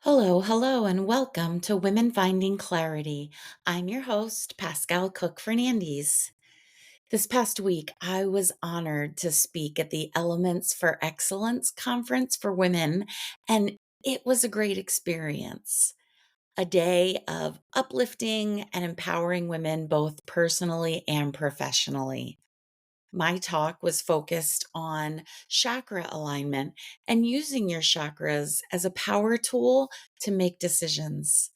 Hello, and welcome to Women Finding Clarity. I'm your host, Pascal Cook Fernandez. This past week, I was honored to speak at the Elements for Excellence conference for women, and it was a great experience. A day of uplifting and empowering women both personally and professionally. My talk was focused on chakra alignment and using your chakras as a power tool to make decisions.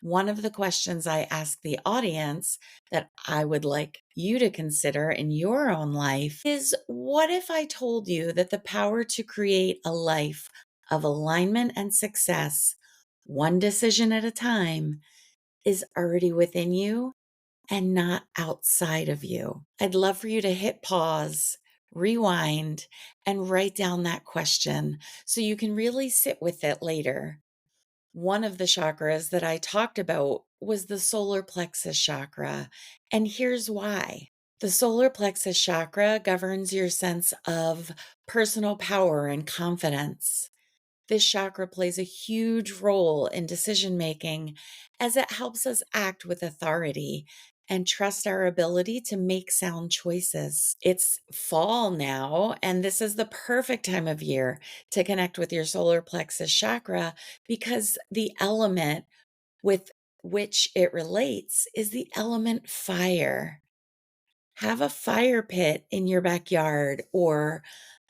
One of the questions I asked the audience that I would like you to consider in your own life is, what if I told you that the power to create a life of alignment and success, one decision at a time, is already within you and not outside of you? I'd love for you to hit pause, rewind, and write down that question so you can really sit with it later. One of the chakras that I talked about was the solar plexus chakra, and here's why. The solar plexus chakra governs your sense of personal power and confidence. This chakra plays a huge role in decision making as it helps us act with authority and trust our ability to make sound choices. It's fall now, and this is the perfect time of year to connect with your solar plexus chakra because the element with which it relates is the element fire. Have a fire pit in your backyard or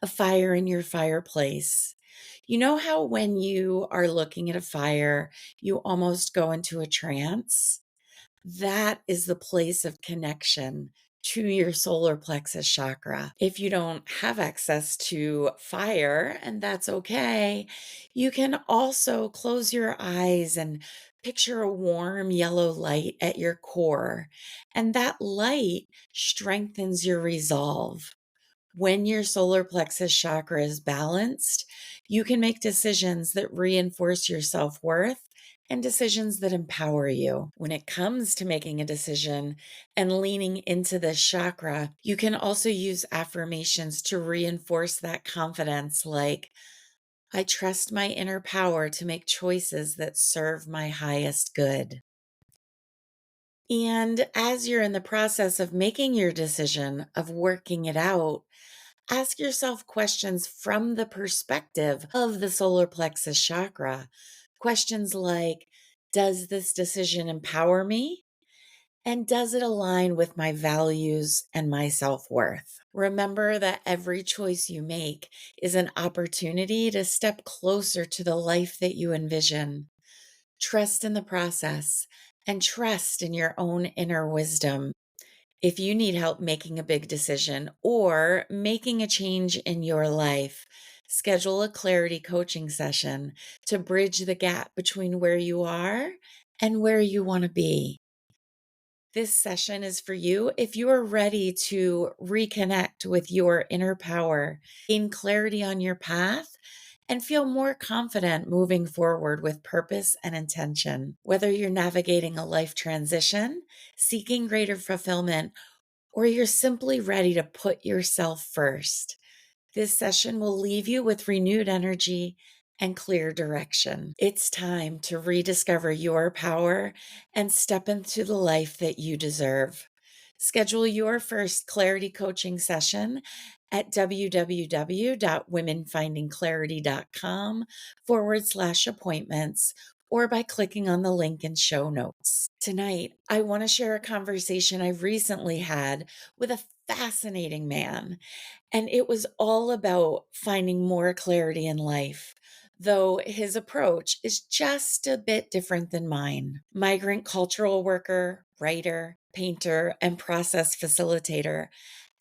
a fire in your fireplace. You know how when you are looking at a fire, you almost go into a trance? That is the place of connection to your solar plexus chakra. If you don't have access to fire, and that's okay, you can also close your eyes and picture a warm yellow light at your core. And that light strengthens your resolve. When your solar plexus chakra is balanced, you can make decisions that reinforce your self worth and decisions that empower you. When it comes to making a decision and leaning into this chakra, you can also use affirmations to reinforce that confidence, like, I trust my inner power to make choices that serve my highest good. And as you're in the process of making your decision, of working it out, ask yourself questions from the perspective of the solar plexus chakra. Questions like, does this decision empower me? And does it align with my values and my self worth? Remember that every choice you make is an opportunity to step closer to the life that you envision. Trust in the process and trust in your own inner wisdom. If you need help making a big decision or making a change in your life, schedule a clarity coaching session to bridge the gap between where you are and where you want to be. This session is for you if you are ready to reconnect with your inner power, gain clarity on your path, and feel more confident moving forward with purpose and intention. Whether you're navigating a life transition, seeking greater fulfillment, or you're simply ready to put yourself first, this session will leave you with renewed energy and clear direction. It's time to rediscover your power and step into the life that you deserve. Schedule your first clarity coaching session at www.womenfindingclarity.com/appointments or by clicking on the link in show notes. Tonight, I want to share a conversation I recently had with a fascinating man, and it was all about finding more clarity in life, though his approach is just a bit different than mine. Migrant cultural worker, writer, painter, and process facilitator,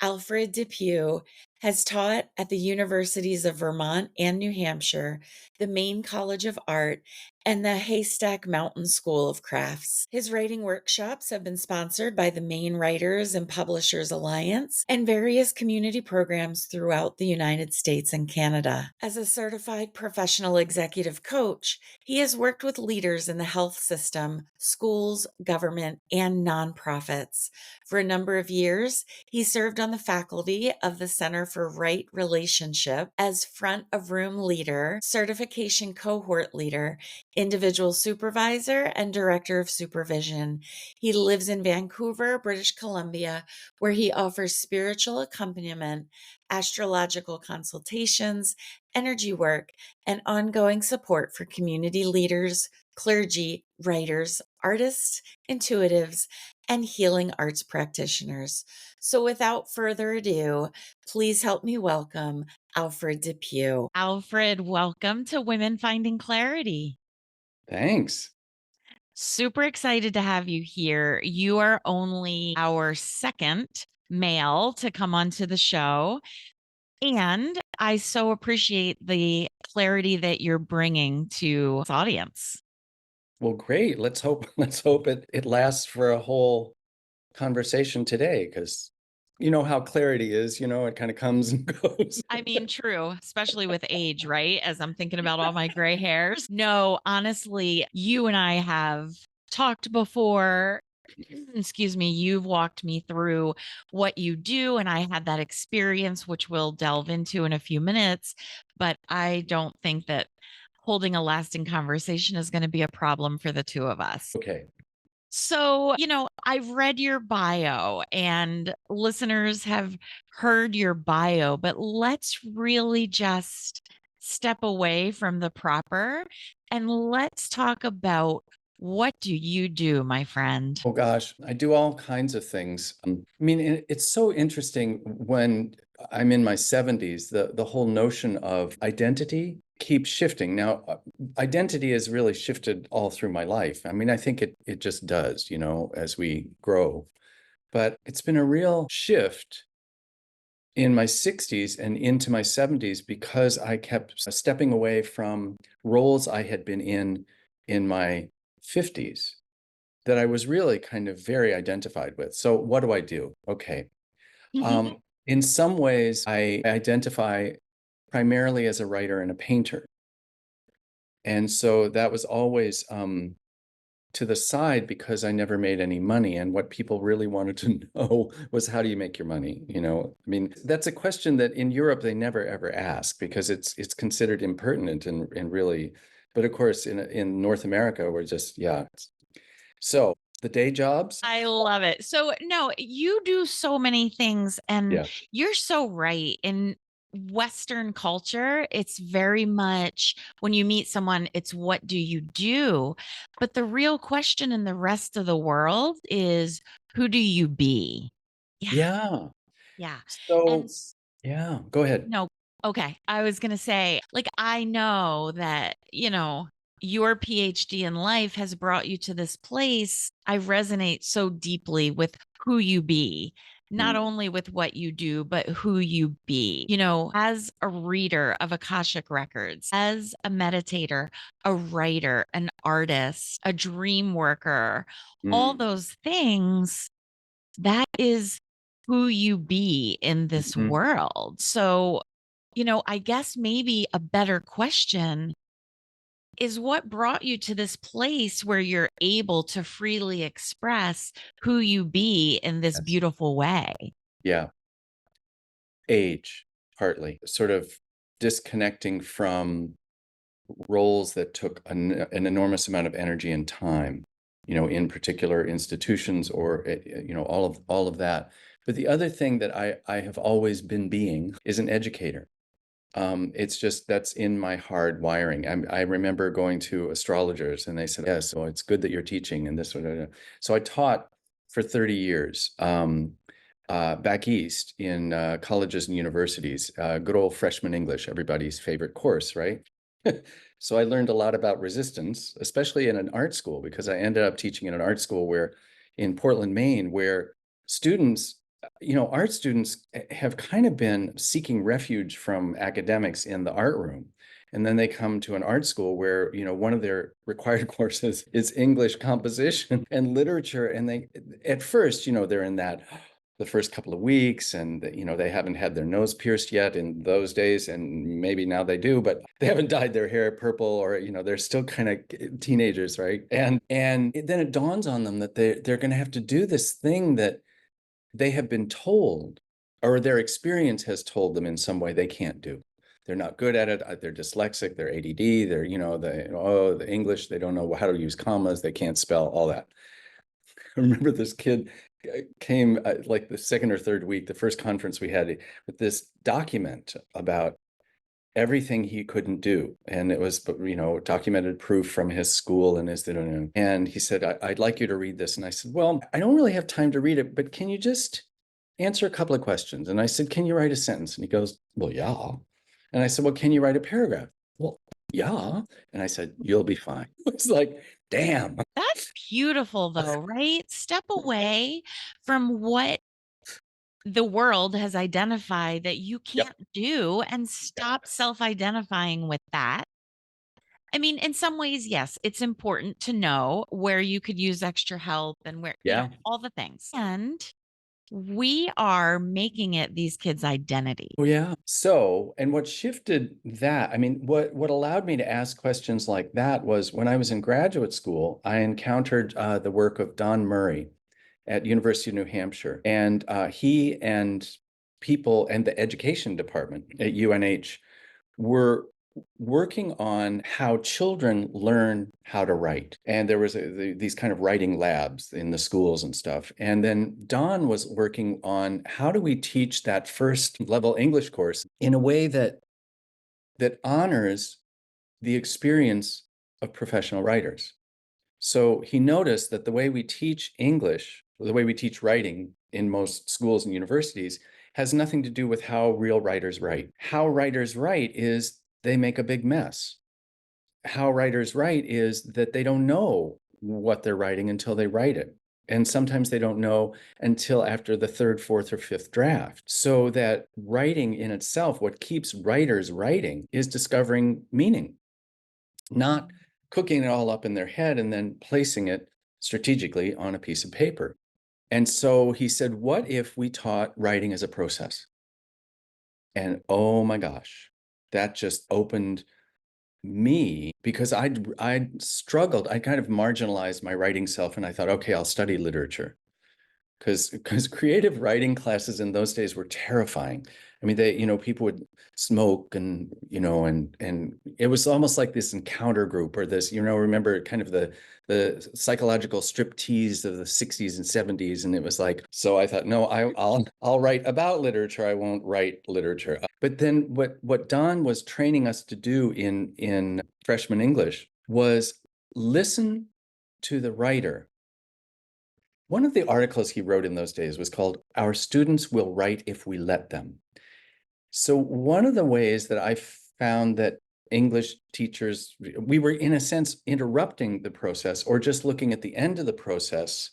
Alfred DePew has taught at the universities of Vermont and New Hampshire, the Maine College of Art, and the Haystack Mountain School of Crafts. His writing workshops have been sponsored by the Maine Writers and Publishers Alliance and various community programs throughout the United States and Canada. As a certified professional executive coach, he has worked with leaders in the health system, schools, government, and nonprofits. For a number of years, he served on the faculty of the Center for Right Relationship as front of room leader, certification cohort leader individual supervisor and director of supervision. He lives in Vancouver, British Columbia, where he offers spiritual accompaniment, astrological consultations, energy work, and ongoing support for community leaders, clergy, writers, artists, intuitives, and healing arts practitioners. So, without further ado, please help me welcome Alfred DePew. Alfred, welcome to Women Finding Clarity. Thanks. Super excited to have you here. You are only our second male to come onto the show. And I so appreciate the clarity that you're bringing to this audience. Well, great. Let's hope it lasts for a whole conversation today, because you know how clarity is, it kind of comes and goes. I mean, true, especially with age, right? As I'm thinking about all my gray hairs. No, honestly, you and I have talked before. Excuse me, you've walked me through what you do, and I had that experience, which we'll delve into in a few minutes. But I don't think that holding a lasting conversation is going to be a problem for the two of us. Okay. So, I've read your bio and listeners have heard your bio, but let's really just step away from the proper and let's talk about what do you do, my friend? Oh gosh, I do all kinds of things. I mean, it's so interesting when I'm in my 70s, the whole notion of identity keeps shifting. Now, identity has really shifted all through my life. I mean, I think it just does, as we grow. But it's been a real shift in my 60s and into my 70s because I kept stepping away from roles I had been in my 50s that I was really kind of very identified with. So what do I do? Okay. In some ways, I identify primarily as a writer and a painter. And so that was always to the side because I never made any money. And what people really wanted to know was, how do you make your money? I mean, that's a question that in Europe they never ever ask because it's considered impertinent and really, but of course in North America we're just, yeah. So the day jobs, I love it. So, no, you do so many things, and yeah, you're so right. In Western culture, it's very much when you meet someone, it's what do you do? But the real question in the rest of the world is who do you be? Yeah. yeah. Yeah. And So yeah, go ahead. no. Okay. I was going to say, like, I know that, your PhD in life has brought you to this place. I resonate so deeply with who you be, not Mm, only with what you do, but who you be. As a reader of Akashic records, as a meditator, a writer, an artist, a dream worker, all mm, those things, that is who you be in this mhm. world. So, I guess maybe a better question is what brought you to this place where you're able to freely express who you be in this Yes. beautiful way? Yeah. Age, partly, sort of disconnecting from roles that took an enormous amount of energy and time, in particular institutions or, all of that. But the other thing that I have always been being is an educator. It's just that's in my hard wiring. I remember going to astrologers and they said, yes, well, it's good that you're teaching and this sort of. So I taught for 30 years back east in colleges and universities, good old freshman English, everybody's favorite course, right? So I learned a lot about resistance, especially in an art school, because I ended up teaching in an art school in Portland, Maine, where students, art students have kind of been seeking refuge from academics in the art room. And then they come to an art school where, one of their required courses is English composition and literature. And at first, they're in that the first couple of weeks and they haven't had their nose pierced yet in those days, and maybe now they do, but they haven't dyed their hair purple, or they're still kind of teenagers, right? And then it dawns on them that they're going to have to do this thing that they have been told, or their experience has told them in some way they can't do. They're not good at it. They're dyslexic. They're ADD. They're, the English, they don't know how to use commas. They can't spell, all that. I remember this kid came like the second or third week, the first conference we had, with this document about everything he couldn't do. And it was, documented proof from his school and and he said, I'd like you to read this. And I said, well, I don't really have time to read it, but can you just answer a couple of questions? And I said, can you write a sentence? And he goes, well, yeah. And I said, well, can you write a paragraph? Well, yeah. And I said, you'll be fine. It's like, damn. That's beautiful, though, right? Step away from what the world has identified that you Yep. can't do and stop self identifying with that. I mean, in some ways, yes, it's important to know where you could use extra help and where, Yeah. all the things. And we are making it these kids' identity. Oh, yeah. So, and what shifted that, I mean, what allowed me to ask questions like that was when I was in graduate school, I encountered the work of Don Murray at University of New Hampshire, and he and people and the education department at UNH were working on how children learn how to write. And there was these kind of writing labs in the schools and stuff. And then Don was working on how do we teach that first level English course in a way that honors the experience of professional writers. So he noticed that the way we teach English, the way we teach writing in most schools and universities, has nothing to do with how real writers write. How writers write is they make a big mess. How writers write is that they don't know what they're writing until they write it. And sometimes they don't know until after the third, fourth, or fifth draft. So that writing in itself, what keeps writers writing is discovering meaning, not cooking it all up in their head and then placing it strategically on a piece of paper. And so he said, what if we taught writing as a process? And oh my gosh, that just opened me because I'd struggled. I kind of marginalized my writing self and I thought, okay, I'll study literature. Because creative writing classes in those days were terrifying. I mean, people would smoke and it was almost like this encounter group or this, remember kind of the psychological striptease of the 60s and 70s. And it was like, so I thought, no, I'll write about literature. I won't write literature. But then what Don was training us to do in freshman English was listen to the writer. One of the articles he wrote in those days was called Our Students Will Write If We Let Them. So one of the ways that I found that English teachers, we were in a sense interrupting the process or just looking at the end of the process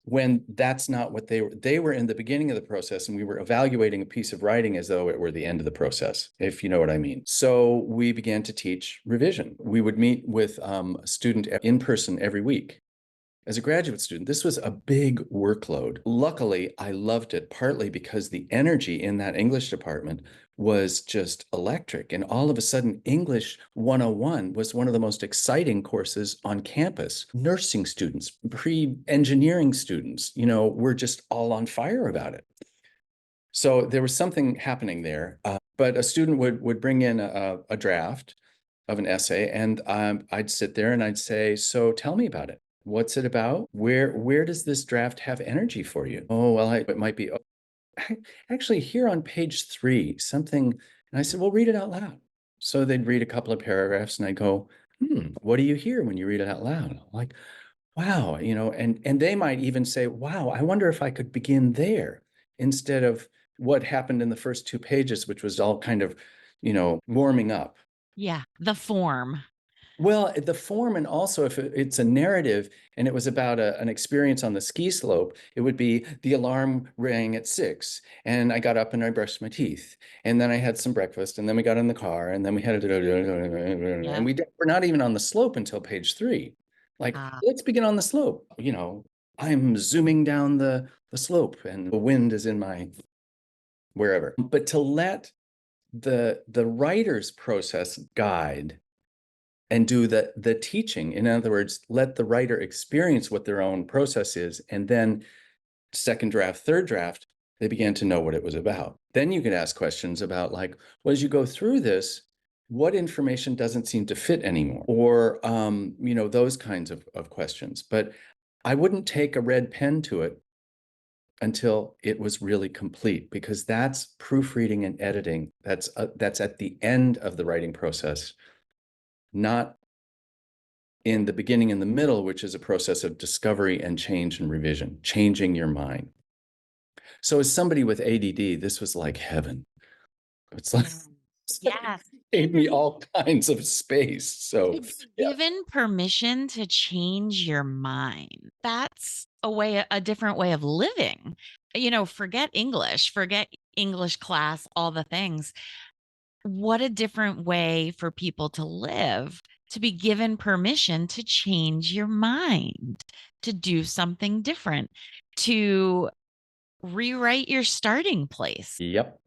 when that's not what they were in the beginning of the process, and we were evaluating a piece of writing as though it were the end of the process, if you know what I mean. So we began to teach revision. We would meet with a student in person every week. As a graduate student, this was a big workload. Luckily, I loved it, partly because the energy in that English department was just electric. And all of a sudden, English 101 was one of the most exciting courses on campus. Nursing students, pre-engineering students, were just all on fire about it. So there was something happening there. But a student would bring in a draft of an essay, and I'd sit there and I'd say, so tell me about it. What's it about? Where does this draft have energy for you? Oh, well, it might be actually here on page 3, something. And I said, well, read it out loud. So they'd read a couple of paragraphs and I go, what do you hear when you read it out loud? I'm like, wow, and they might even say, wow, I wonder if I could begin there instead of what happened in the first 2 pages, which was all kind of, warming up. Yeah. The form. Well, the form, and also if it's a narrative and it was about an experience on the ski slope, it would be the alarm rang at 6 and I got up and I brushed my teeth and then I had some breakfast and then we got in the car and then we had Yeah. and we're not even on the slope until page 3. Like, Ah, let's begin on the slope. I'm zooming down the slope and the wind is in my wherever. But to let the writer's process guide and do the teaching. In other words, let the writer experience what their own process is, and then second draft, third draft, they began to know what it was about. Then you could ask questions about, like, well, as you go through this, what information doesn't seem to fit anymore? Or, those kinds of questions. But I wouldn't take a red pen to it until it was really complete, because that's proofreading and editing. That's at the end of the writing process, not in the beginning and the middle, which is a process of discovery and change and revision, changing your mind. So as somebody with ADD, this was like heaven. It's like, it's like Yes. gave me all kinds of space. So To be yeah. given permission to change your mind. That's a different way of living. Forget English, forget English class, all the things. What a different way for people to live, to be given permission to change your mind, to do something different, to rewrite your starting place. Yep.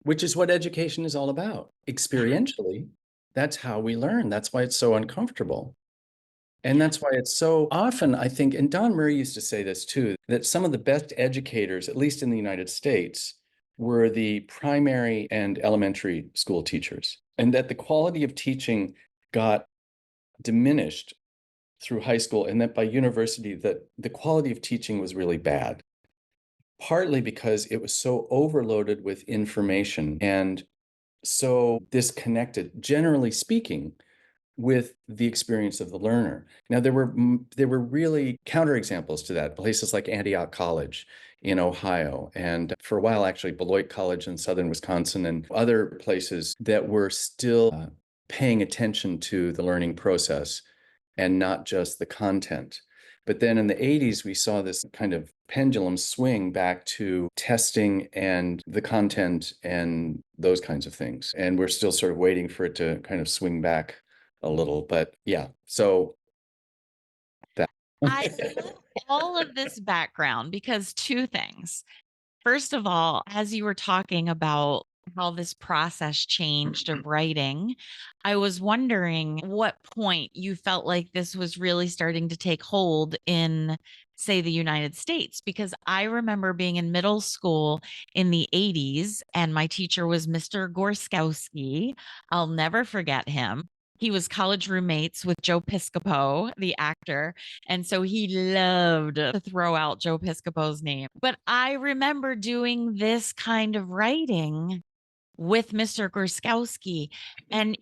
Which is what education is all about. Yeah. Experientially, that's how we learn. That's why it's so uncomfortable. And Yeah. that's why it's so often, I think, and Don Murray used to say this too, that some of the best educators, at least in the United States, were the primary and elementary school teachers, and that the quality of teaching got diminished through high school, and that by university, that the quality of teaching was really bad, partly because it was so overloaded with information and so disconnected, generally speaking, with the experience of the learner. Now, there were really counterexamples to that, places like Antioch College in Ohio, and for a while, actually, Beloit College in southern Wisconsin, and other places that were still paying attention to the learning process and not just the content. But then in the 80s, we saw this kind of pendulum swing back to testing and the content and those kinds of things. And we're still sort of waiting for it to kind of swing back a little. But yeah, so that. I love all of this background because two things. First of all, as you were talking about how this process changed of writing, I was wondering what point you felt like this was really starting to take hold in, say, the United States. Because I remember being in middle school in the 80s, and my teacher was Mr. Gorskowski. I'll never forget him. He was college roommates with Joe Piscopo, the actor. And so he loved to throw out Joe Piscopo's name. But I remember doing this kind of writing with Mr. Gorskowski and,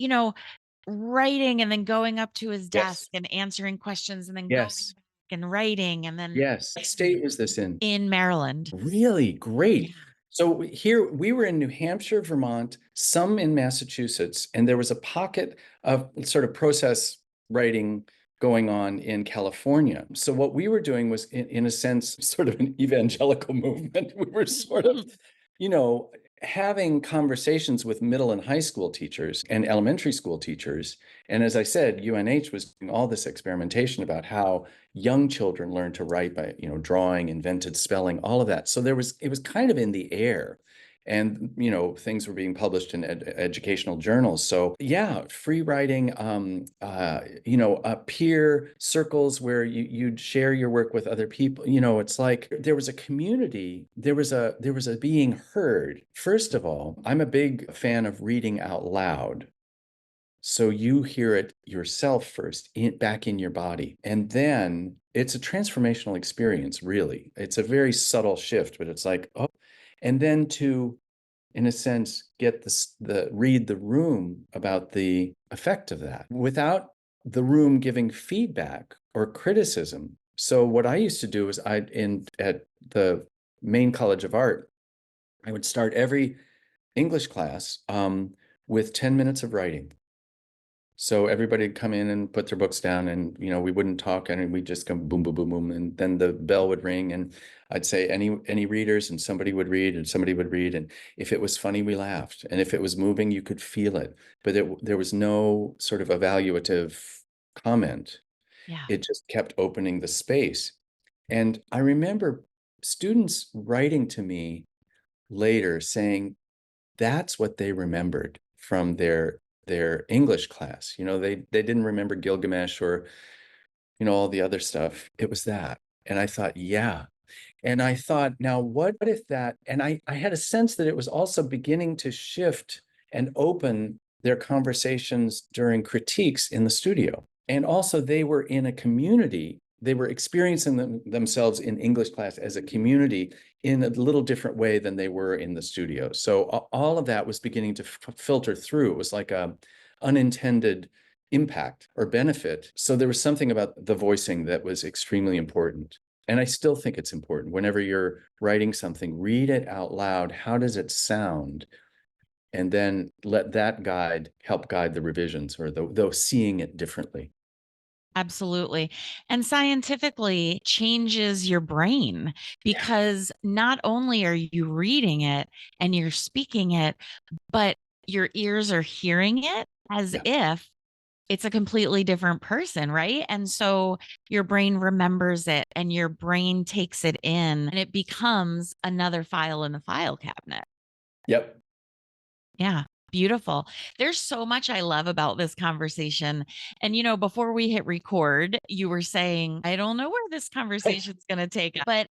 writing and then going up to his desk Yes. and answering questions and then going Yes. back and writing and then Yes. What state is this in? in Maryland. Really Yeah. great. So here we were in New Hampshire, Vermont, some in Massachusetts, and there was a pocket of sort of process writing going on in California. So what we were doing was, in a sense, sort of an evangelical movement. We were sort of, you know, having conversations with middle and high school teachers and elementary school teachers. And as I said, UNH was doing all this experimentation about how young children learn to write by, drawing, invented spelling, all of that. So it was kind of in the air. And, things were being published in educational journals. So yeah, free writing, peer circles where you'd share your work with other people. It's like there was a community, there was a being heard. First of all, I'm a big fan of reading out loud. So you hear it yourself first, back in your body. And then it's a transformational experience, really. It's a very subtle shift, but it's like, oh, and then to, in a sense, get read the room about the effect of that without the room giving feedback or criticism. So what I used to do is at the main College of Art, I would start every English class with 10 minutes of writing. So everybody'd come in and put their books down, and we wouldn't talk, and we'd just go boom, boom, boom, boom, and then the bell would ring, and I'd say any readers, and somebody would read, and if it was funny, we laughed, and if it was moving, you could feel it, but there was no sort of evaluative comment. Yeah. It just kept opening the space, and I remember students writing to me later saying that's what they remembered from their English class. They didn't remember Gilgamesh or all the other stuff. It was that. And I thought, yeah, And I thought, now what if that, and I had a sense that it was also beginning to shift and open their conversations during critiques in the studio. And also, they were in a community. They were experiencing themselves in English class as a community in a little different way than they were in the studio. So all of that was beginning to filter through. It was like a unintended impact or benefit. So there was something about the voicing that was extremely important. And I still think it's important. Whenever you're writing something, read it out loud. How does it sound? And then let that help guide the revisions or the seeing it differently. Absolutely. And scientifically changes your brain Yeah. because not only are you reading it and you're speaking it, but your ears are hearing it as Yeah. if it's a completely different person, right? And so your brain remembers it and your brain takes it in and it becomes another file in the file cabinet. Yep. Yeah, beautiful. There's so much I love about this conversation. And, before we hit record, you were saying, I don't know where this conversation's going to take us. But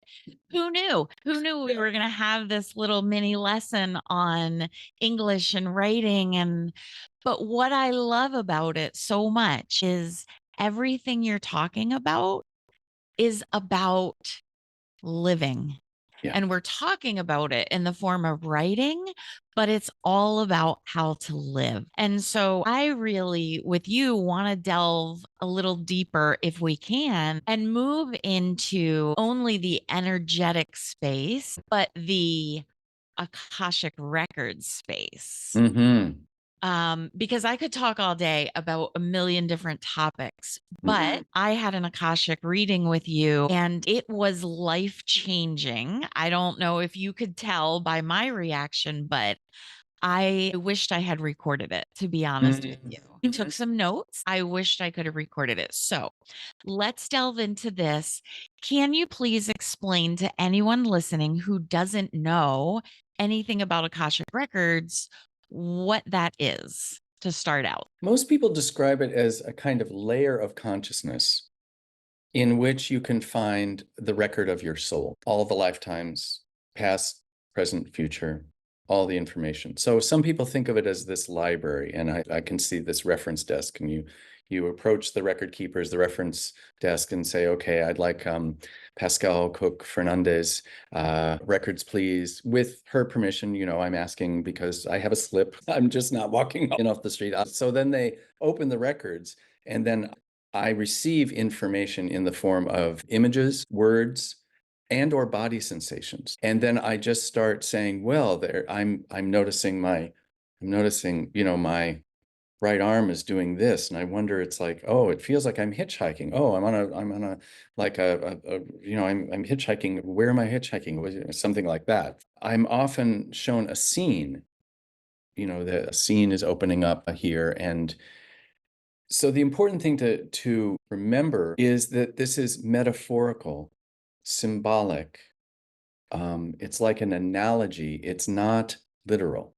who knew? Who knew we were going to have this little mini lesson on English and writing? But what I love about it so much is everything you're talking about is about living. Yeah. And we're talking about it in the form of writing, but it's all about how to live. And so I really, with you, want to delve a little deeper if we can and move into only the energetic space, but the Akashic record space. Mm-hmm. Because I could talk all day about a million different topics, but I had an Akashic reading with you and it was life changing. I don't know if you could tell by my reaction, but I wished I had recorded it, to be honest with you. I took some notes. I wished I could have recorded it. So let's delve into this. Can you please explain to anyone listening who doesn't know anything about Akashic Records what that is to start out? Most people describe it as a kind of layer of consciousness in which you can find the record of your soul, all the lifetimes, past, present, future, all the information. So some people think of it as this library, and I can see this reference desk, and you approach the record keepers, the reference desk, and say, okay, I'd like Pascal Cook Fernandez records, please. With her permission, I'm asking because I have a slip. I'm just not walking in off the street. So then they open the records, and then I receive information in the form of images, words, and or body sensations. And then I just start saying, well, I'm noticing my right arm is doing this. And I wonder, it's like, oh, it feels like I'm hitchhiking. Oh, I'm on a like I'm hitchhiking. Where am I hitchhiking? Something like that. I'm often shown a scene, the scene is opening up here. And so the important thing to remember is that this is metaphorical, symbolic. It's like an analogy. It's not literal.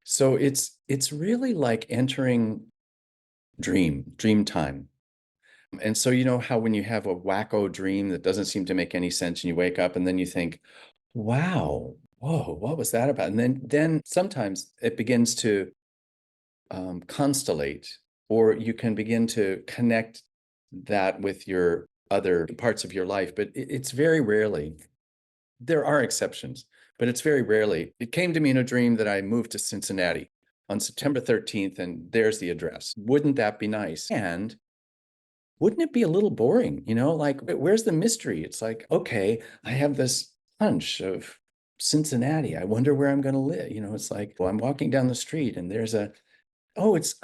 So it's really like entering dream time. And so you know how when you have a wacko dream that doesn't seem to make any sense, and you wake up and then you think, wow, whoa, what was that about? And then sometimes it begins to constellate, or you can begin to connect that with your other parts of your life. But it's very rarely, there are exceptions, but it's very rarely. It came to me in a dream that I moved to Cincinnati on September 13th, and there's the address. Wouldn't that be nice? And wouldn't it be a little boring? Like, where's the mystery? It's like, okay, I have this hunch of Cincinnati. I wonder where I'm going to live. It's like, well, I'm walking down the street and there's I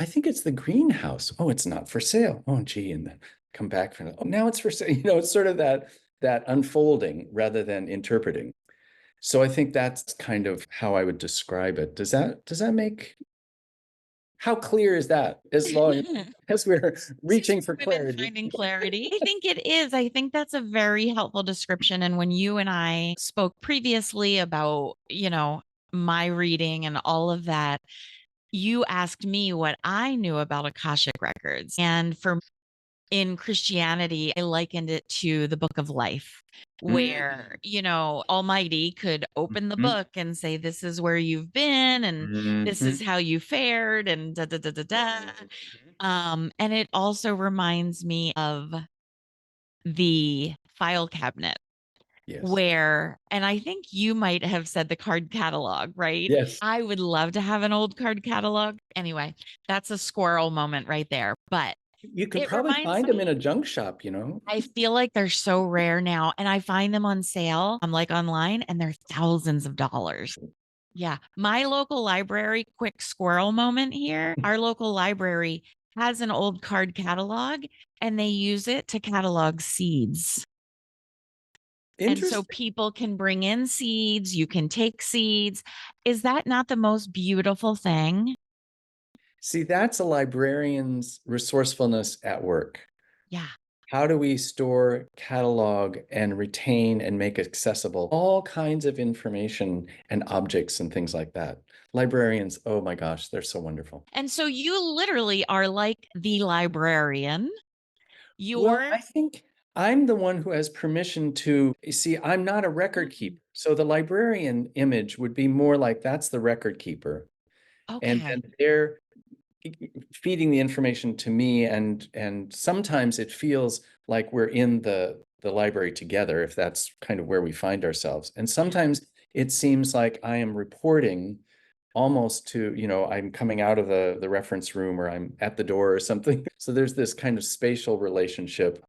think it's the greenhouse. Oh, it's not for sale. Oh, gee. And then come back from, oh, now it's for sale. It's sort of that unfolding rather than interpreting. So I think that's kind of how I would describe it. Does that make, how clear is that? As long as we're This is reaching for women clarity. finding clarity. I think it is. I think that's a very helpful description. And when you and I spoke previously about, my reading and all of that, you asked me what I knew about Akashic records. And for in Christianity, I likened it to the book of life, where, Almighty could open the Mhm. book and say, this is where you've been, and this Mhm. is how you fared, and da da da da da. And it also reminds me of the file cabinet Yes. where, and I think you might have said the card catalog, right? Yes. I would love to have an old card catalog. Anyway, that's a squirrel moment right there. But You could it probably reminds find them in a me, junk shop, you know? I feel like they're so rare now, and I find them on sale. I'm like online, and they're thousands of dollars. Yeah. My local library, quick squirrel moment here. Our local library has an old card catalog, and they use it to catalog seeds. And so Interesting. people can bring in seeds, you can take seeds. Is that not the most beautiful thing? See, that's a librarian's resourcefulness at work. Yeah. How do we store, catalog, and retain and make accessible all kinds of information and objects and things like that? Librarians, oh my gosh, they're so wonderful. And so you literally are like the librarian. Well, You're I think I'm the one who has permission to see, I'm not a record Mm, keeper. So the librarian image would be more like that's the record keeper. And okay. then they're feeding the information to me, and sometimes it feels like we're in the library together, if that's kind of where we find ourselves. And Yeah. sometimes it seems like I am reporting almost to, I'm coming out of the reference room, or I'm at the door or something. So there's this kind of spatial relationship.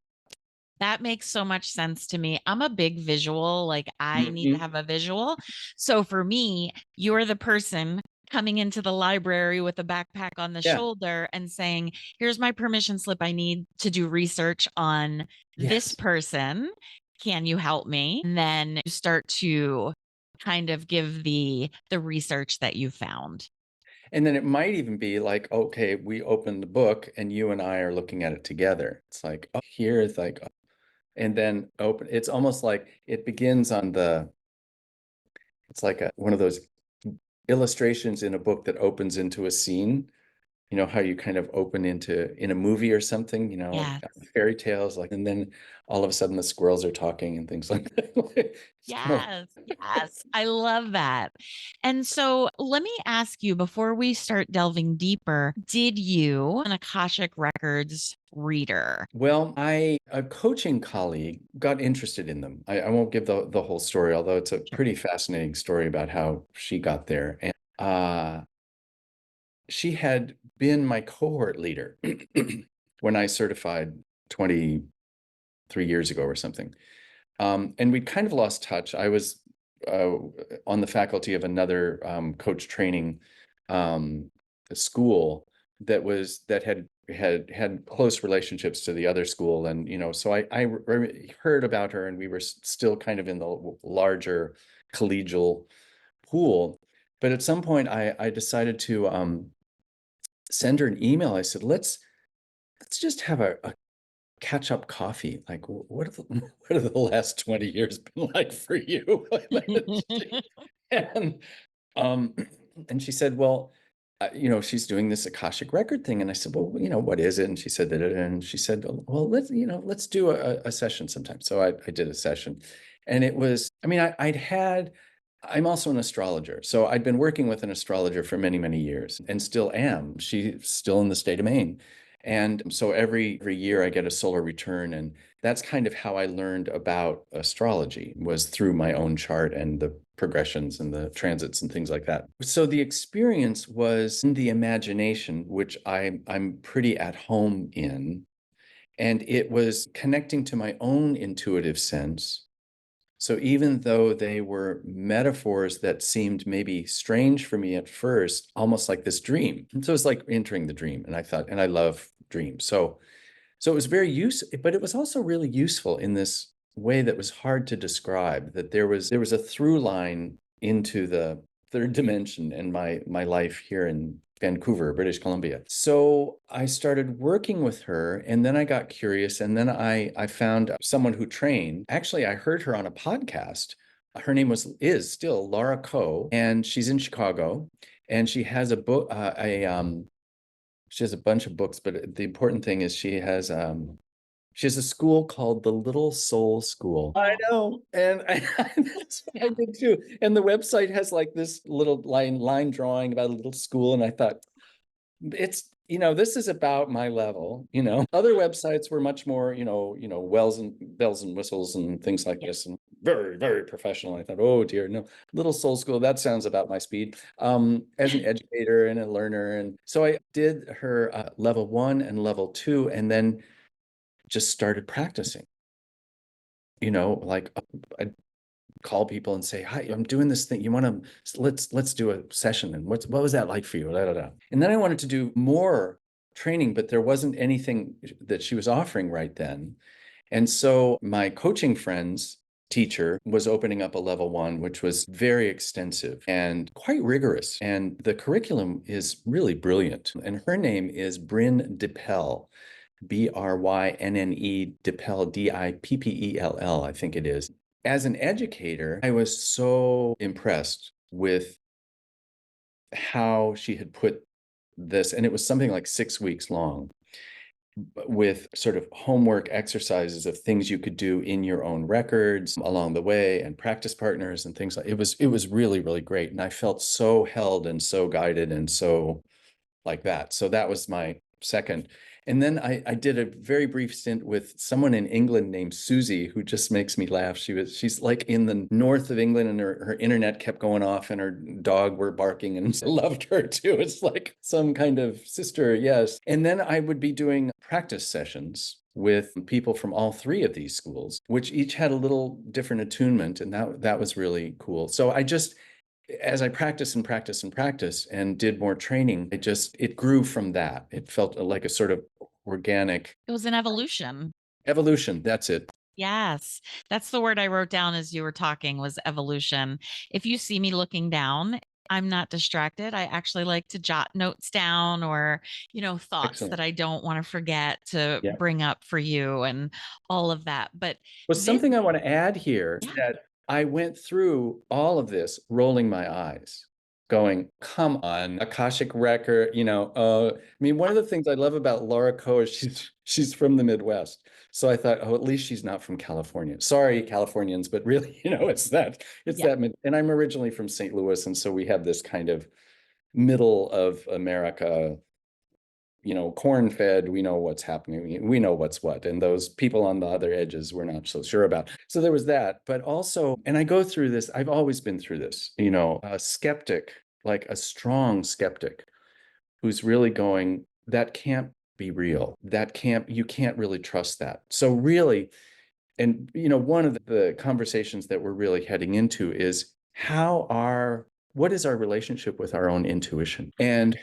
That makes so much sense to me. I'm a big visual, like I need to Mhm. have a visual. So for me, you're the person coming into the library with a backpack on the Yeah. shoulder and saying, "Here's my permission slip. I need to do research on this Yes. person. Can you help me?" And then you start to kind of give the research that you found. And then it might even be like, okay, we open the book and you and I are looking at it together. It's like, oh, here is like, and then open. It's almost like it begins on it's like one of those illustrations in a book that opens into a scene. You know how you kind of open into in a movie or something, Yes. fairy tales, like, and then all of a sudden the squirrels are talking and things like that. It's kind of, Yes, yes. I love that. And so let me ask you before we start delving deeper, did you an Akashic Records reader? well, a coaching colleague got interested in them. I won't give the whole story, although it's a Sure. pretty fascinating story about how she got there. And she had been my cohort leader when I certified 23 years ago or something. And we kind of lost touch. I was uh, on the faculty of another coach training um, school that had close relationships to the other school, and so I heard about her, and we were still kind of in the larger collegial pool. But at some point, I decided to send her an email. I said, let's just have a catch up coffee. Like, what are the what have the last 20 years been like for you? And um, and she said, well, she's doing this Akashic record thing. And I said, well, what is it? And she said that, and she said, well, let's do a session sometime. So I did a session, and it was, I mean, I'm also an astrologer. So I'd been working with an astrologer for many, many years and still am. She's still in the state of Maine. And so every year I get a solar return. And that's kind of how I learned about astrology, was through my own chart and the progressions and the transits and things like that. So the experience was in the imagination, which I'm pretty at home in. And it was connecting to my own intuitive sense. So even though they were metaphors that seemed maybe strange for me at first, almost like this dream. And so it's like entering the dream. And I thought, and I love dreams. So it was very useful, but it was also really useful in this way that was hard to describe, that there was a through line into the third dimension in my life here in Vancouver, British Columbia. So I started working with her, and then I got curious, and then I found someone who trained. Actually, I heard her on a podcast. Her name is still Laura Coe, and she's in Chicago, and she has a book, she has a bunch of books, but the important thing is she has She has a school called the Little Soul School. I know. And that's what I did too. And the website has like this little line drawing about a little school. And I thought, it's, this is about my level. Other websites were much more, wells and bells and whistles and things like this, and very, very professional. I thought, oh dear, no, Little Soul School, that sounds about my speed. As an educator and a learner. And so I did her level 1 and level 2, and then just started practicing. Like I call people and say, "Hi, I'm doing this thing. You want to let's do a session." And what was that like for you? Da, da, da. And then I wanted to do more training, but there wasn't anything that she was offering right then. And so my coaching friend's teacher was opening up a level 1, which was very extensive and quite rigorous. And the curriculum is really brilliant. And her name is Bryn DePell. Brynne DePell, Dippell, I think it is. As an educator, I was so impressed with how she had put this, and it was something like 6 weeks long, with sort of homework exercises of things you could do in your own records along the way, and practice partners and things like it was really, really great. And I felt so held and so guided and so like that. So that was my second. And then I did a very brief stint with someone in England named Susie, who just makes me laugh. She's like in the north of England, and her internet kept going off and her dog were barking, and I loved her too. It's like some kind of sister, yes. And then I would be doing practice sessions with people from all three of these schools, which each had a little different attunement, and that was really cool. So as I practiced and practiced and practiced and did more training, it grew from that. It felt like a sort of organic It was an evolution. evolution. That's it. Yes. That's the word I wrote down as you were talking was evolution. If you see me looking down, I'm not distracted. I actually like to jot notes down or, thoughts that Excellent. I don't want to forget to Yeah. bring up for you and all of that. But Well, this, something I want to add here is yeah, that I went through all of this rolling my eyes, going, come on, Akashic record, I mean, one of the things I love about Laura Coe is she's from the Midwest. So I thought, oh, at least she's not from California. Sorry, Californians, but really, it's yeah, that and I'm originally from St. Louis, and so we have this kind of middle of America, corn fed, we know what's happening, we know what's what. And those people on the other edges, we're not so sure about. So there was that. But also, and I go through this, I've always been through this, a skeptic, like a strong skeptic who's really going, that can't be real. You can't really trust that. So really, and one of the conversations that we're really heading into is what is our relationship with our own intuition? And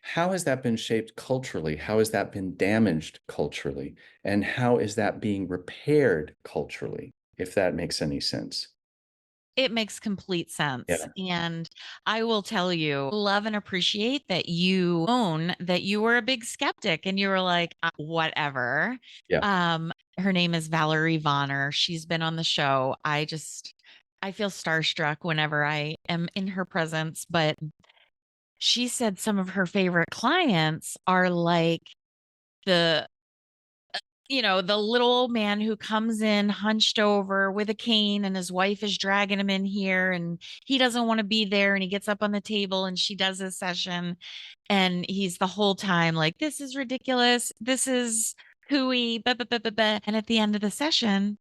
how has that been shaped culturally? How has that been damaged culturally? And how is that being repaired culturally, if that makes any sense? it makes complete sense. Yeah. And I will tell you, love and appreciate that you own that you were a big skeptic and you were like, whatever." Yeah. Her name is Valerie Vonner. She's been on the show. I feel starstruck whenever I am in her presence, but she said some of her favorite clients are like the the little old man who comes in hunched over with a cane and his wife is dragging him in here and he doesn't want to be there and he gets up on the table and she does his session and he's the whole time like, this is ridiculous. This is hooey. Blah, blah, blah, blah, blah. And at the end of the session,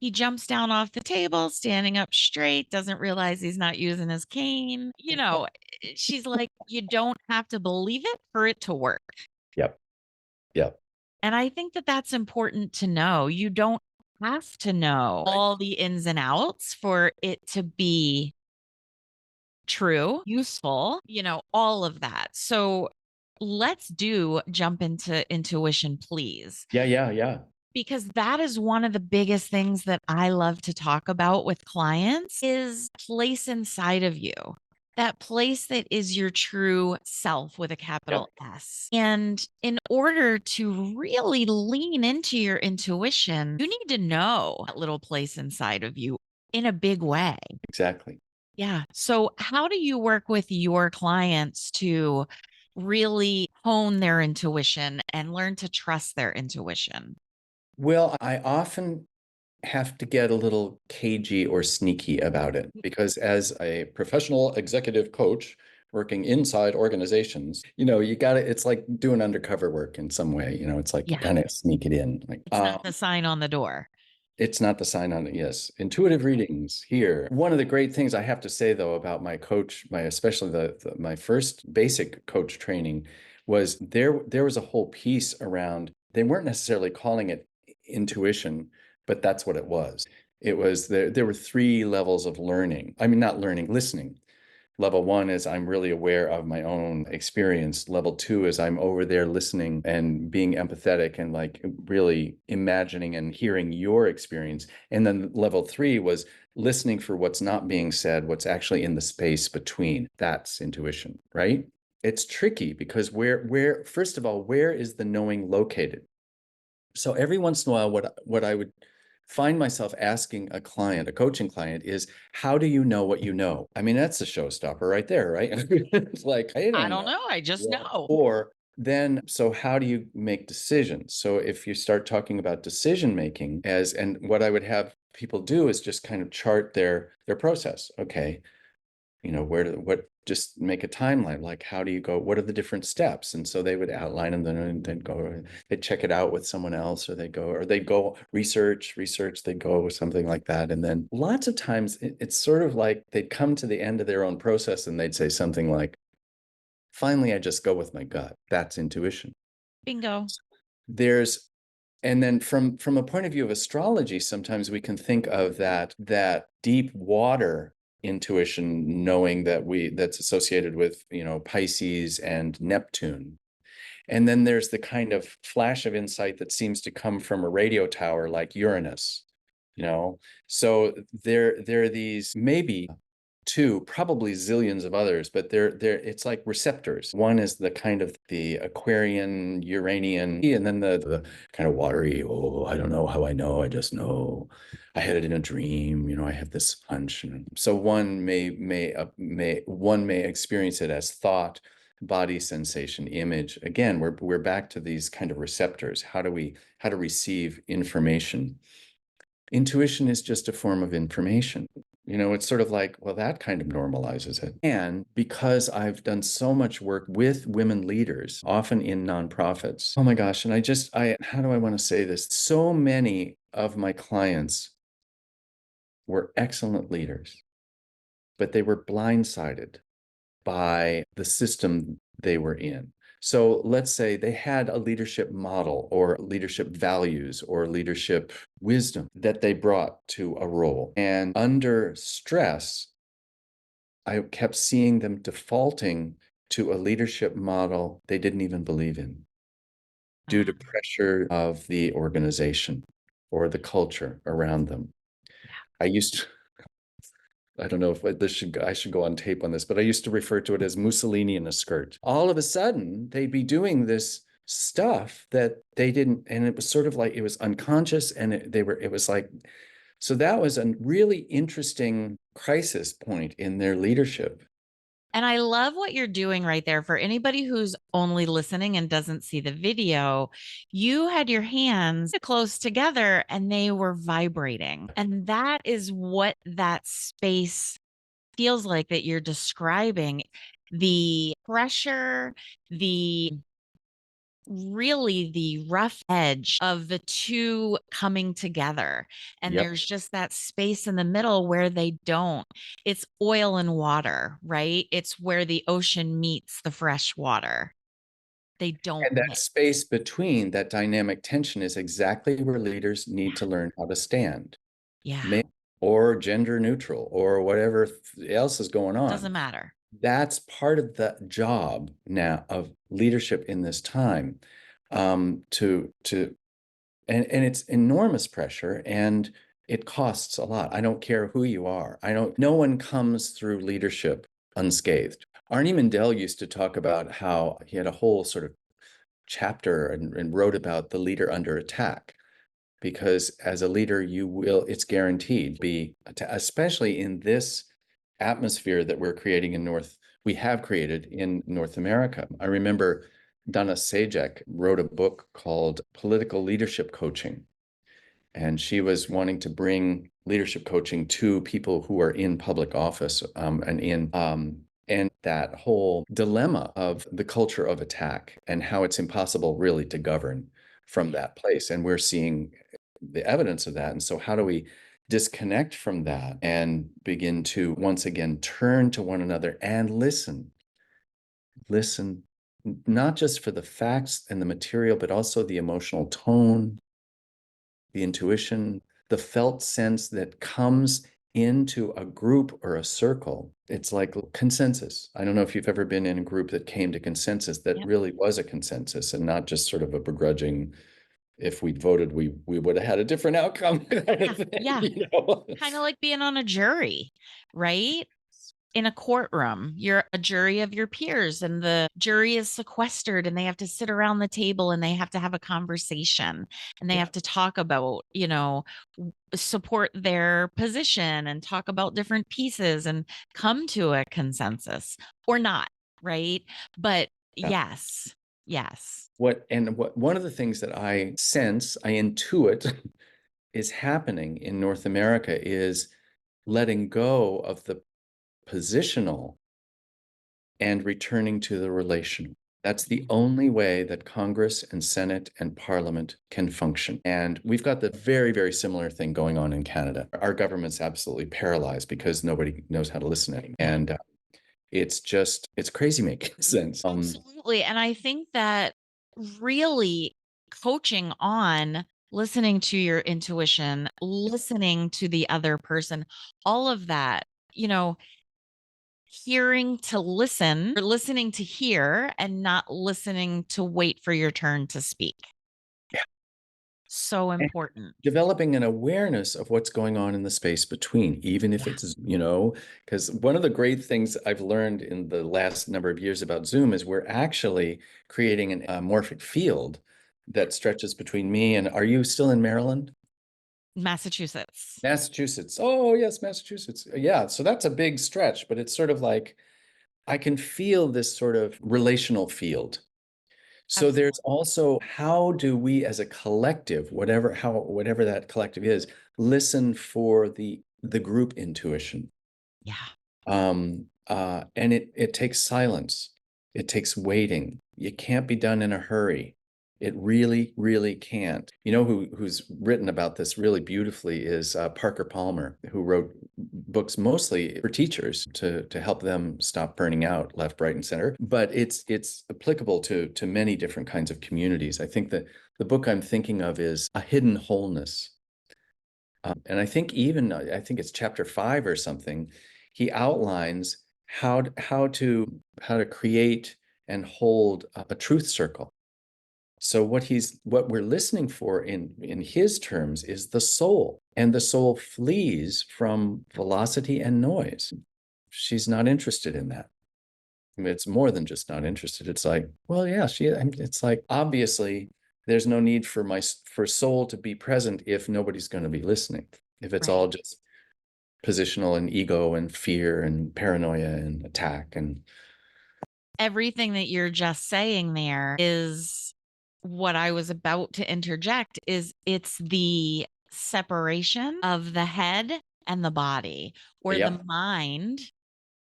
he jumps down off the table, standing up straight, doesn't realize he's not using his cane. She's like, you don't have to believe it for it to work. Yep. Yep. And I think that that's important to know. You don't have to know all the ins and outs for it to be true, useful, all of that. So let's jump into intuition, please, Yeah. Yeah. Yeah. because that is one of the biggest things that I love to talk about with clients is place inside of you. That place that is your true self with a capital Yep. S. And in order to really lean into your intuition, you need to know that little place inside of you in a big way. Exactly. Yeah. So, how do you work with your clients to really hone their intuition and learn to trust their intuition? Well, I often have to get a little cagey or sneaky about it because as a professional executive coach working inside organizations, you got to, it's like doing undercover work in some way, it's like you Yeah. kind of sneak it in. Like, It's not the sign on the door. it's not the sign on it. Yes. Intuitive readings here. One of the great things I have to say though about my coach, especially my first basic coach training was there was a whole piece around, they weren't necessarily calling it intuition, but that's what it was. It was there were three levels of learning. I mean, not learning, listening. Level one is I'm really aware of my own experience. Level two is I'm over there listening and being empathetic and like really imagining and hearing your experience. And then level three was listening for what's not being said, what's actually in the space between. That's intuition, right? It's tricky because first of all, where is the knowing located? So every once in a while, what I would find myself asking a client, a coaching client, is how do you know what you know? I mean, that's a showstopper right there, right? It's like, I I don't don't know. know. I just Yeah. know. Or then, so how do you make decisions? So if you start talking about decision making and what I would have people do is just kind of chart their process. Okay, what just make a timeline, like how do you go, what are the different steps, and so they would outline them, then go, they'd check it out with someone else, or they'd go research, they'd go something like that, and then lots of times it's sort of like they'd come to the end of their own process and they'd say something like, finally I just go with my gut. That's intuition. Bingo. There's And then from a point of view of astrology, sometimes we can think of that deep water intuition, knowing that's associated with, Pisces and Neptune. And then there's the kind of flash of insight that seems to come from a radio tower like Uranus, you know. So there are these maybe two, probably zillions of others, but they're it's like receptors. One is the kind of the Aquarian, Uranian, and then the kind of watery, oh, I don't know how I know, I just know. I had it in a dream, I have this hunch. And so one may experience it as thought, body sensation, image. Again, we're back to these kind of receptors. How to receive information. Intuition is just a form of information. It's sort of like, well, that kind of normalizes it. And because I've done so much work with women leaders, often in nonprofits, oh my gosh, and how do I want to say this? So many of my clients were excellent leaders, but they were blindsided by the system they were in. So let's say they had a leadership model or leadership values or leadership wisdom that they brought to a role. And under stress, I kept seeing them defaulting to a leadership model they didn't even believe in due to Uh, pressure of the organization or the culture around them. yeah. I used to, I don't know if I should go on tape on this, but I used to refer to it as Mussolini in a skirt. All of a sudden, they'd be doing this stuff that they didn't, and it was sort of like it was unconscious, and it was like, so that was a really interesting crisis point in their leadership. And I love what you're doing right there. For anybody who's only listening and doesn't see the video, you had your hands close together and they were vibrating. And that is what that space feels like that you're describing. The pressure, the really the rough edge of the two coming together. And Yep. there's just that space in the middle where they don't. It's oil and water, right? It's where the ocean meets the fresh water. They don't And that mix. space between that dynamic tension is exactly where leaders need to learn how to stand, Yeah. male or gender neutral or whatever else is going on. Doesn't matter. That's part of the job now of leadership in this time. To and it's enormous pressure and it costs a lot. I don't care who you are. I don't No one comes through leadership unscathed. Arnie Mindell used to talk about how he had a whole sort of chapter and wrote about the leader under attack, because as a leader it's guaranteed to be, especially in this atmosphere that we have created in North America. I remember Donna Sajek wrote a book called Political Leadership Coaching. and she was wanting to bring leadership coaching to people who are in public office, and that whole dilemma of the culture of attack and how it's impossible really to govern from that place. And we're seeing the evidence of that. And so, how do we disconnect from that and begin to once again turn to one another and listen? Listen, not just for the facts and the material, but also the emotional tone, the intuition, the felt sense that comes into a group or a circle. It's like consensus. I don't know if you've ever been in a group that came to consensus that Yep. really was a consensus and not just sort of a begrudging, if we'd voted, we would have had a different outcome kind of Yeah. thing, Yeah. you know? Kind of like being on a jury, right? In a courtroom, you're a jury of your peers, and the jury is sequestered and they have to sit around the table and they have to have a conversation and they Yeah. have to talk about, support their position and talk about different pieces and come to a consensus or not, right? But Yeah. yes, yes. What one of the things that I sense, I intuit is happening in North America is letting go of the positional and returning to the relational. That's the only way that Congress and Senate and Parliament can function. And we've got the very, very similar thing going on in Canada. Our government's absolutely paralyzed because nobody knows how to listen anymore. Yeah. And it's crazy making sense. Absolutely. And I think that really coaching on listening to your intuition, listening to the other person, all of that, hearing to listen or listening to hear and not listening to wait for your turn to speak. So important. Developing an awareness of what's going on in the space between, even if Yeah. it's, because one of the great things I've learned in the last number of years about Zoom is we're actually creating an amorphic field that stretches between me and, are you still in Maryland? Massachusetts. Massachusetts. Oh, yes, Massachusetts. Yeah, so that's a big stretch, but it's sort of like I can feel this sort of relational field. So there's Absolutely. also, how do we as a collective, whatever that collective is, listen for the group intuition. Yeah. And it takes silence. It takes waiting. It can't be done in a hurry. It really, really can't. You know who's written about this really beautifully is Parker Palmer, who wrote books mostly for teachers to help them stop burning out left, right, and center. But it's applicable to many different kinds of communities. I think that the book I'm thinking of is A Hidden Wholeness. And I think it's chapter 5 or something. He outlines how to create and hold a truth circle. So what we're listening for in his terms is the soul, and the soul flees from velocity and noise. She's not interested in that. I mean, it's more than just not interested. It's like, well, yeah, it's like, obviously there's no need for soul to be present if nobody's going to be listening. If it's all Right. just positional and ego and fear and paranoia and attack and Everything that you're just saying there is what I was about to interject is it's the separation of the head and the body, or the yep, mind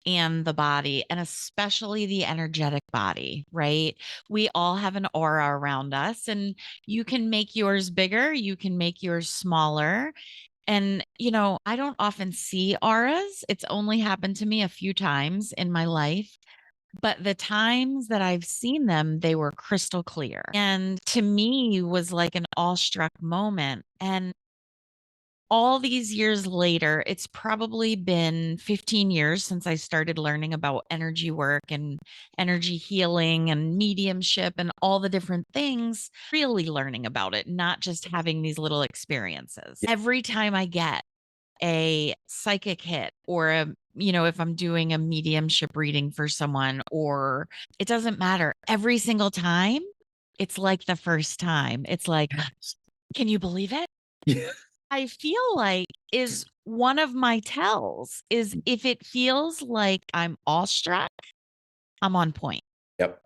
and the body, and especially the energetic body, right? We all have an aura around us, and you can make yours bigger, you can make yours smaller. And, I don't often see auras. It's only happened to me a few times in my life. But the times that I've seen them, they were crystal clear. And to me was like an awestruck moment. And all these years later, it's probably been 15 years since I started learning about energy work and energy healing and mediumship and all the different things, really learning about it, not just having these little experiences. Every time I get a psychic hit or if I'm doing a mediumship reading for someone, or it doesn't matter, every single time, it's like the first time. It's like, can you believe it? yeah, I feel like is one of my tells is if it feels like I'm awestruck, I'm on point. yep.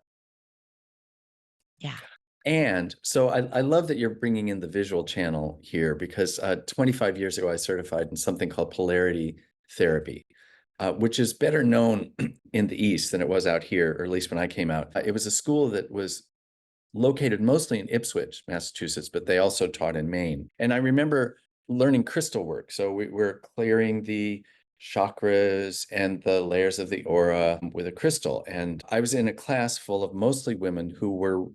Yeah. And so I love that you're bringing in the visual channel here because 25 years ago, I certified in something called polarity therapy, which is better known in the East than it was out here, or at least when I came out. It was a school that was located mostly in Ipswich, Massachusetts, but they also taught in Maine. And I remember learning crystal work. So we were clearing the chakras and the layers of the aura with a crystal. And I was in a class full of mostly women who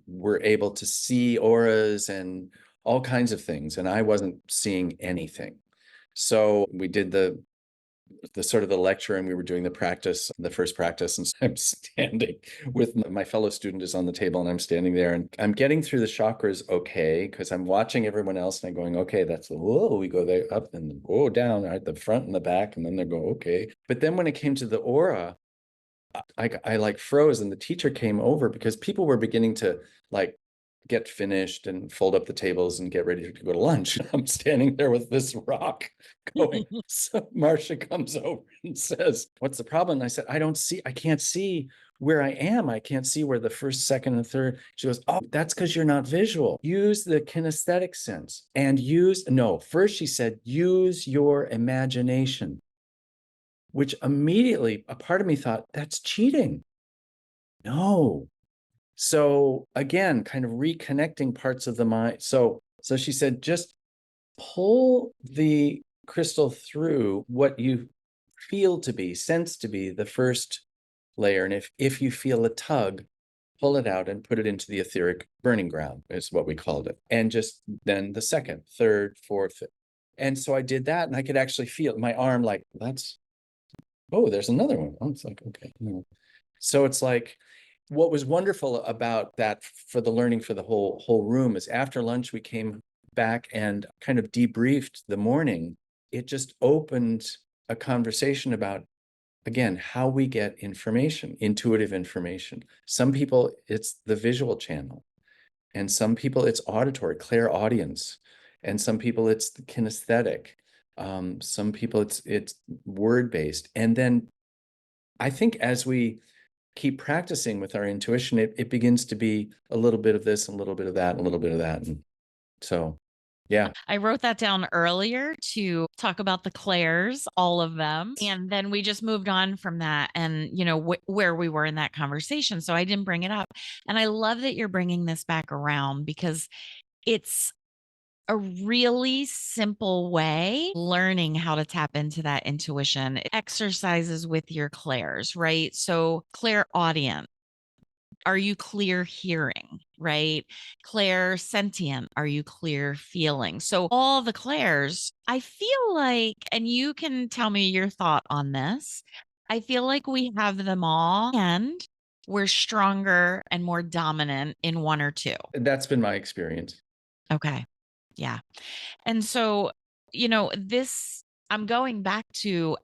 were able to see auras and all kinds of things. And I wasn't seeing anything. So we did the sort of the lecture and we were doing the first practice. And so I'm standing with my fellow student is on the table and I'm standing there and I'm getting through the chakras okay because I'm watching everyone else and I'm going, okay, that's the whoa, we go there up and go down at the front and the back. And then they go, okay. But then when it came to the aura, I like froze and the teacher came over because people were beginning to like get finished and fold up the tables and get ready to go to lunch. I'm standing there with this rock going. So Marcia comes over and says, "What's the problem?" And I said, I can't see where I am. I can't see where the first, second, and third. She goes, "Oh, that's because you're not visual. Use the kinesthetic sense and first she said, use your imagination, which immediately a part of me thought, that's cheating. No. So again, kind of reconnecting parts of the mind. So she said, just pull the crystal through what you feel to be, sense to be the first layer. And if you feel a tug, pull it out and put it into the etheric burning ground, is what we called it. And just then the second, third, fourth, fifth. And so I did that and I could actually feel my arm like, there's another one. Oh, it's like, okay. So it's like, what was wonderful about that for the learning for the whole room is after lunch, we came back and kind of debriefed the morning. It just opened a conversation about, again, how we get information, intuitive information. Some people, it's the visual channel, and some people it's auditory, clairaudience, and some people it's the kinesthetic. Some people it's word-based. And then I think as we keep practicing with our intuition, it begins to be a little bit of this, a little bit of that, a little bit of that. And so, yeah. I wrote that down earlier to talk about the clairs, all of them. And then we just moved on from that and, where we were in that conversation. So I didn't bring it up. And I love that you're bringing this back around because it's a really simple way learning how to tap into that intuition. Exercises with your clairs, right? So clairaudient, are you clear hearing, right? Clair sentient, are you clear feeling? So all the clairs, I feel like, and you can tell me your thought on this. I feel like we have them all and we're stronger and more dominant in one or two. That's been my experience. Okay. Yeah. And so, this I'm going back to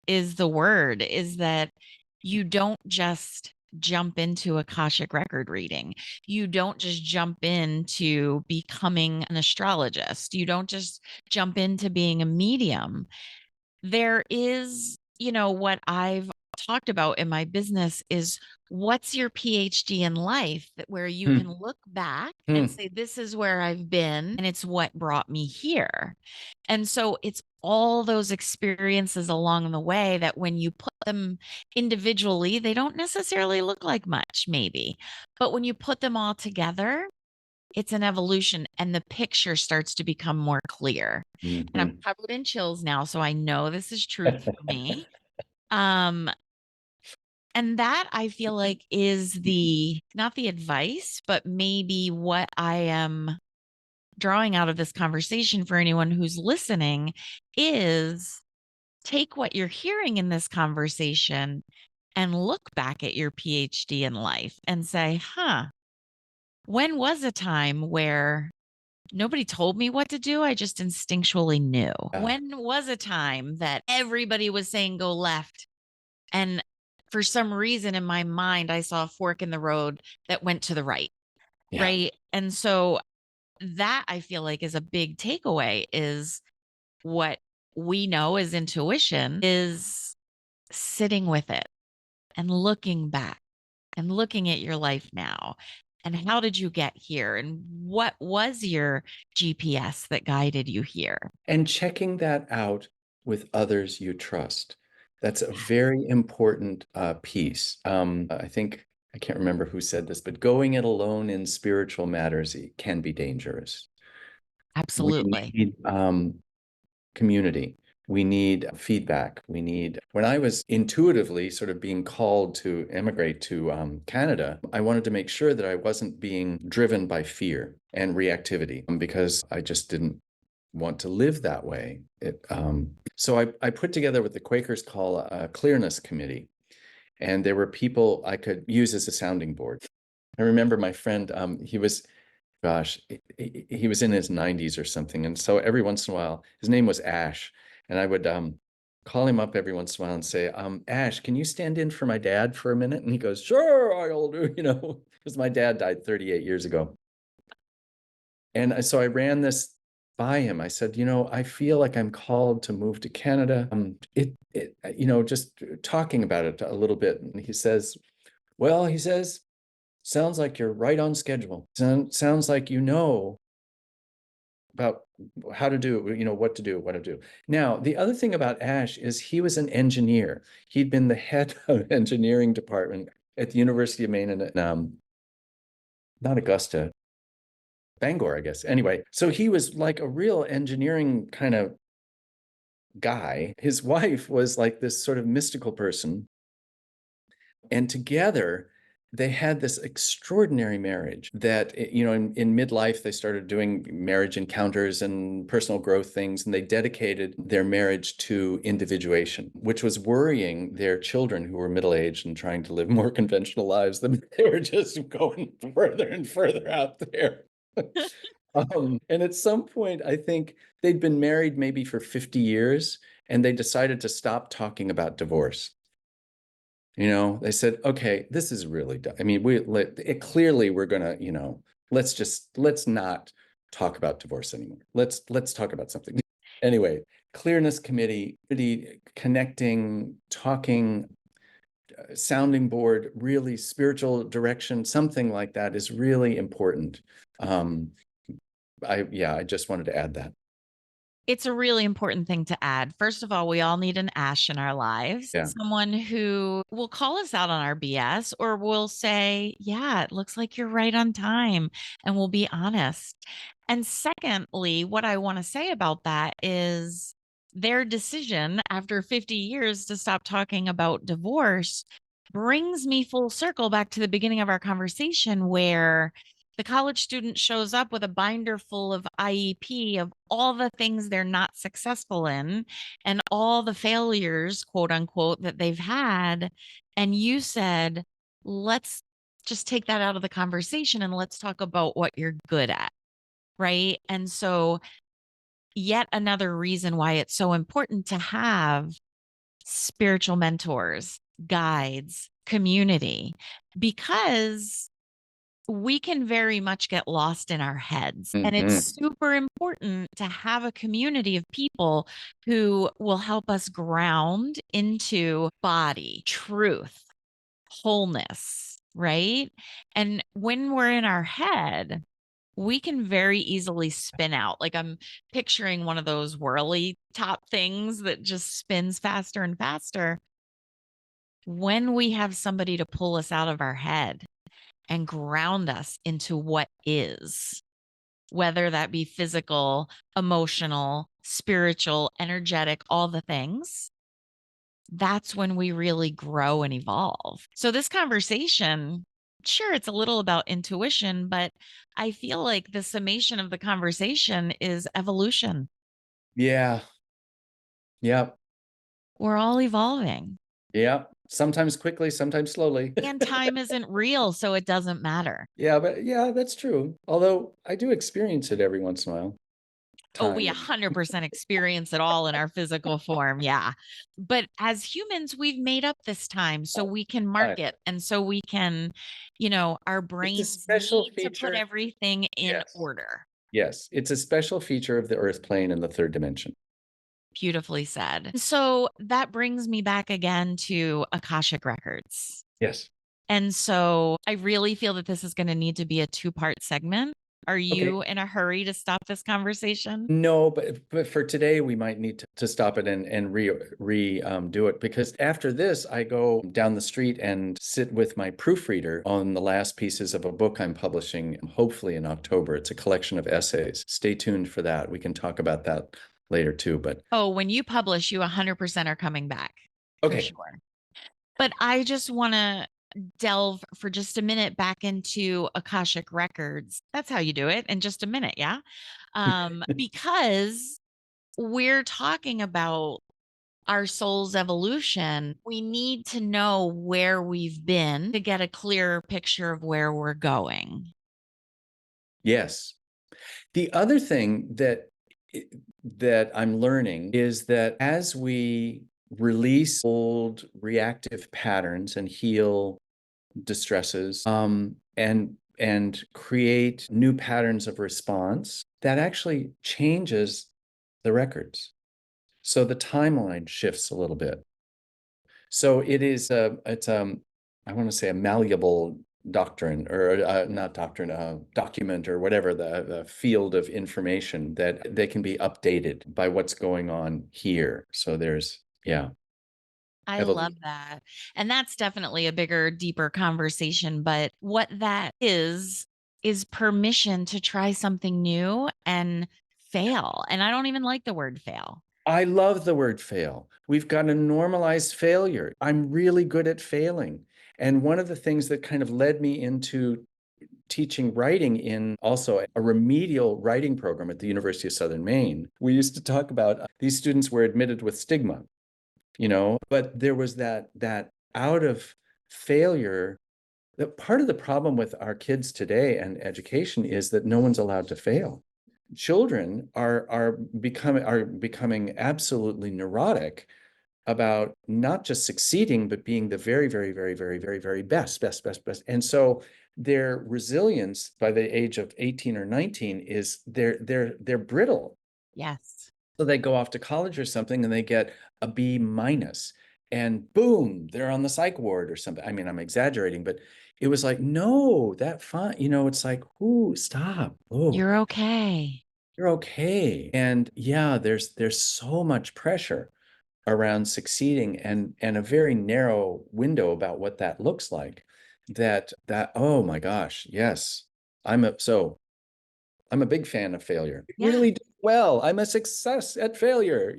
is the word is that you don't just jump into Akashic record reading. You don't just jump into becoming an astrologist. You don't just jump into being a medium. There is, what I've talked about in my business is what's your PhD in life that where you can Hmm. look back and Hmm. say, this is where I've been and it's what brought me here. And so it's all those experiences along the way that when you put them individually, they don't necessarily look like much, maybe. But when you put them all together, it's an evolution and the picture starts to become more clear. And I'm Mhm. covered in chills now, so I know this is truth for me. Um, and that I feel like is the not the advice, but maybe what I am drawing out of this conversation for anyone who's listening is take what you're hearing in this conversation and look back at your PhD in life and say, when was a time where nobody told me what to do? I just instinctually knew. Yeah. When was a time that everybody was saying go left? And for some reason in my mind, I saw a fork in the road that went to the right. Yeah. Right. And so that I feel like is a big takeaway is what we know as intuition is sitting with it and looking back and looking at your life now And how did you get here? And what was your GPS that guided you here? And checking that out with others you trust. That's a very important piece. I think, I can't remember who said this, but going it alone in spiritual matters can be dangerous. We Absolutely. need community. We need feedback. When I was intuitively sort of being called to emigrate to Canada, I wanted to make sure that I wasn't being driven by fear and reactivity because I just didn't want to live that way. So I put together what the Quakers call a clearness committee, and there were people I could use as a sounding board. I remember my friend, gosh, he was in his 90s or something. And so every once in a while, his name was Ash. And I would call him up every once in a while and say, Ash, can you stand in for my dad for a minute? And he goes, sure, I'll do, because my dad died 38 years ago. And so I ran this by him. I said, I feel like I'm called to move to Canada. Just talking about it a little bit. And he says, well, sounds like you're right on schedule. Sounds like you know about how to do, what to do, what to do. Now, the other thing about Ash is he was an engineer. He'd been the head of engineering department at the University of Maine in not Augusta, Bangor, I guess. Anyway, so he was like a real engineering kind of guy. His wife was like this sort of mystical person. And together, they had this extraordinary marriage that, in midlife, they started doing marriage encounters and personal growth things, and they dedicated their marriage to individuation, which was worrying their children who were middle-aged and trying to live more conventional lives than they were just going further and further out there. And at some point, I think they'd been married maybe for 50 years, and they decided to stop talking about divorce. They said, okay, this is really dumb. I mean, clearly we're gonna, let's not talk about divorce anymore. Let's talk about something. Anyway, clearness committee, connecting, talking, sounding board, really spiritual direction, something like that is really important. I just wanted to add that. It's a really important thing to add. First of all, we all need an Ash in our lives, Yeah. someone who will call us out on our BS or will say, yeah, it looks like you're right on time, and we'll be honest. And secondly, what I want to say about that is their decision after 50 years to stop talking about divorce brings me full circle back to the beginning of our conversation where the college student shows up with a binder full of IEP of all the things they're not successful in and all the failures, quote unquote, that they've had. And you said, let's just take that out of the conversation and let's talk about what you're good at. Right. And so, yet another reason why it's so important to have spiritual mentors, guides, community, because we can very much get lost in our heads. And it's Mhm. super important to have a community of people who will help us ground into body, truth, wholeness, right? And when we're in our head, we can very easily spin out. Like I'm picturing one of those whirly top things that just spins faster and faster. When we have somebody to pull us out of our head and ground us into what is, whether that be physical, emotional, spiritual, energetic, all the things, that's when we really grow and evolve. So, this conversation, sure, it's a little about intuition, but I feel like the summation of the conversation is evolution. Yeah. Yeah. We're all evolving, Yeah. Sometimes quickly, sometimes slowly. and time isn't real, so it doesn't matter. Yeah, but yeah, that's true. Although I do experience it every once in a while. Oh, we Time. 100% experience it all in our physical form. Yeah. But as humans, we've made up this time so we can mark Right. it. And so we can, our It's a brains special need to put feature. everything in Yes. order. Yes. It's a special feature of the Earth plane in the third dimension. Beautifully said. So that brings me back again to Akashic Records. Yes. And so I really feel that this is going to need to be a two-part segment. Are Okay. you in a hurry to stop this conversation? No, but for today we might need to stop it and do it, because after this I go down the street and sit with my proofreader on the last pieces of a book I'm publishing, hopefully in October. It's a collection of essays. Stay tuned for that. We can talk about that later too, but Oh, when you publish, you 100% are coming back for okay. sure. But I just want to delve for just a minute back into Akashic Records. That's how you do it in just a minute. Yeah. Because we're talking about our soul's evolution, we need to know where we've been to get a clearer picture of where we're going. Yes. The other thing that I'm learning is that as we release old reactive patterns and heal distresses, and create new patterns of response, that actually changes the records. So the timeline shifts a little bit. So it's I want to say a malleable doctrine, or not doctrine, document, or whatever, the field of information that they can be updated by what's going on here. So there's, yeah, I love evolution. that. And that's definitely a bigger, deeper conversation. But what that is permission to try something new and fail. And I don't even like the word fail. I love the word fail. We've got to normalize failure. I'm really good at failing. And one of the things that kind of led me into teaching writing in also a remedial writing program at the University of Southern Maine, we used to talk about these students were admitted with stigma, but there was that out of failure. That part of the problem with our kids today and education is that no one's allowed to fail. Children are becoming absolutely neurotic about not just succeeding, but being the very, very, very, very, very, very best. And so their resilience by the age of 18 or 19 is they're brittle. Yes. So they go off to college or something and they get a B minus, and boom, they're on the psych ward or something. I mean, I'm exaggerating, but it was like, no, that fine. It's like, ooh, stop. Oh, You're okay. you're okay. And yeah, there's so much pressure around succeeding, and a very narrow window about what that looks like. Oh my gosh, yes. I'm a big fan of failure. Yeah, Really did well. I'm a success at failure,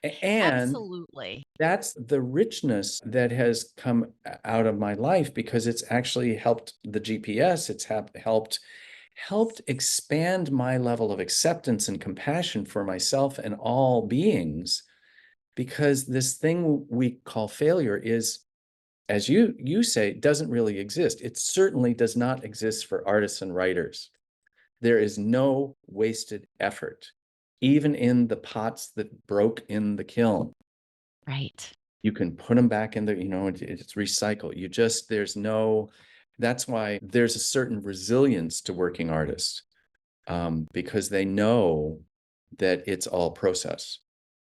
and absolutely. that's the richness that has come out of my life, because it's actually helped the GPS. It's helped expand my level of acceptance and compassion for myself and all beings, because this thing we call failure is, as you say, doesn't really exist. It certainly does not exist for artists and writers. There is no wasted effort, even in the pots that broke in the kiln. Right. You can put them back in it's recycled. That's why there's a certain resilience to working artists, because they know that it's all process.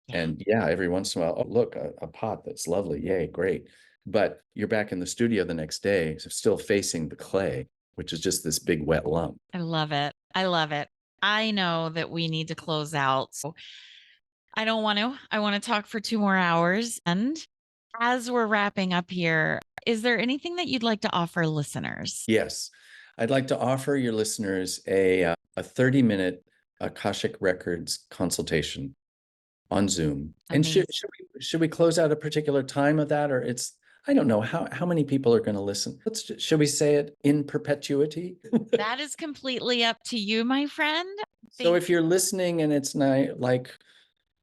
Yeah. And yeah, every once in a while, oh, look, a pot that's lovely. Yay, great. But you're back in the studio the next day, still facing the clay, which is just this big wet lump. I love it. I love it. I know that we need to close out. So I don't want to. I want to talk for 2 more hours. And as we're wrapping up here, is there anything that you'd like to offer listeners? Yes, I'd like to offer your listeners a 30-minute Akashic Records consultation on Zoom. And Amazing. should we close out a particular time of that, or I don't know how many people are going to listen. Should we say it in perpetuity? That is completely up to you, my friend. So Thank if you're listening and it's not like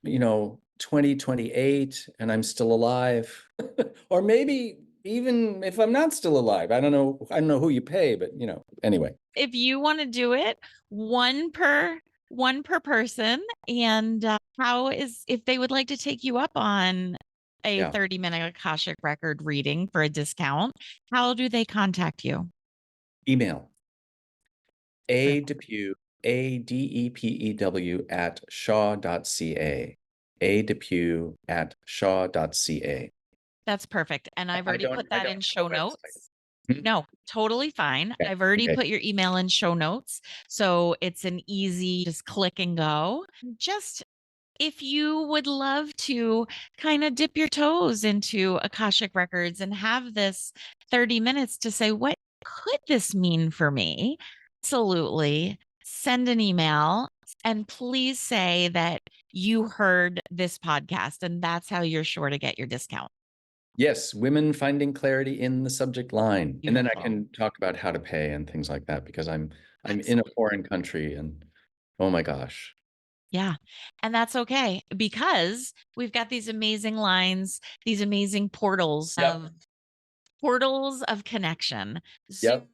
2028 and I'm still alive, or maybe even if I'm not still alive, I don't know who you pay, but anyway. if you want to do it, one per person. And how is if they would like to take you up on a Yeah. 30-minute Akashic record reading for a discount, how do they contact you? Email a Perfect. depew adepew at shaw.ca, adepew at shaw.ca. That's perfect. And I've I already don't put I that don't in have show a website. notes. No, totally fine. Okay. I've already Okay. put your email in show notes. So it's an easy just click and go. Just if you would love to kind of dip your toes into Akashic Records and have this 30 minutes to say, what could this mean for me? Absolutely. Send an email and please say that you heard this podcast, and that's how you're sure to get your discount. Yes, women finding clarity in the subject line. And then I Beautiful. can talk about how to pay and things like that because I'm in a Excellent. foreign country and oh my gosh. Yeah. And that's okay because we've got these amazing lines, these amazing Yep. portals of connection, Zoom, Yep.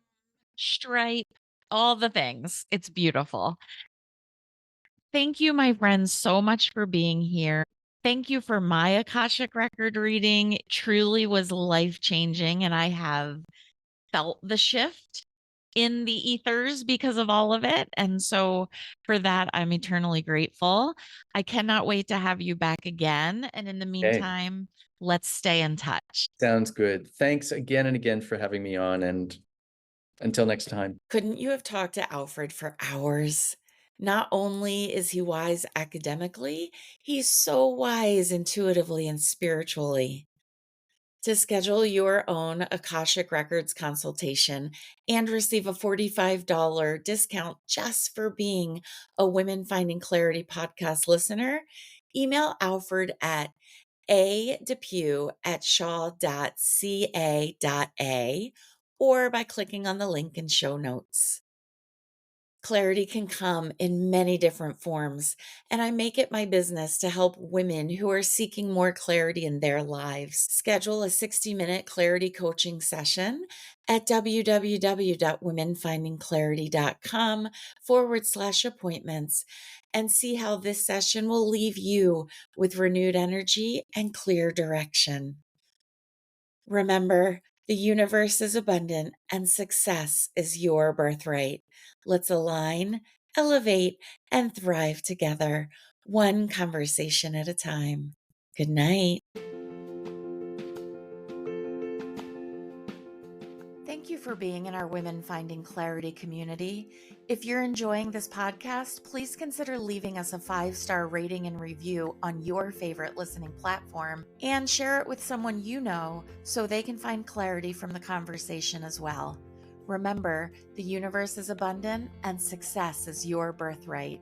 Stripe, all the things. It's beautiful. Thank you, my friends, so much for being here. Thank you for my Akashic record reading. It truly was life changing, and I have felt the shift in the ethers because of all of it. And so for that, I'm eternally grateful. I cannot wait to have you back again. And in the Okay. meantime, let's stay in touch. Sounds good. Thanks again and again for having me on, and until next time. Couldn't you have talked to Alfred for hours? Not only is he wise academically, he's so wise intuitively and spiritually. To schedule your own Akashic Records consultation and receive a $45 discount just for being a Women Finding Clarity podcast listener, email Alfred at depew@shaw.ca.a or by clicking on the link in show notes. Clarity can come in many different forms, and I make it my business to help women who are seeking more clarity in their lives. Schedule a 60-minute clarity coaching session at www.womenfindingclarity.com/appointments and see how this session will leave you with renewed energy and clear direction. Remember, the universe is abundant and success is your birthright. Let's align, elevate, and thrive together, one conversation at a time. Good night. Thank you for being in our Women Finding Clarity community. If you're enjoying this podcast, please consider leaving us a 5-star rating and review on your favorite listening platform and share it with someone you know so they can find clarity from the conversation as well. Remember, the universe is abundant and success is your birthright.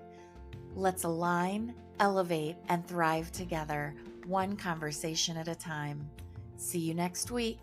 Let's align, elevate, and thrive together, one conversation at a time. See you next week.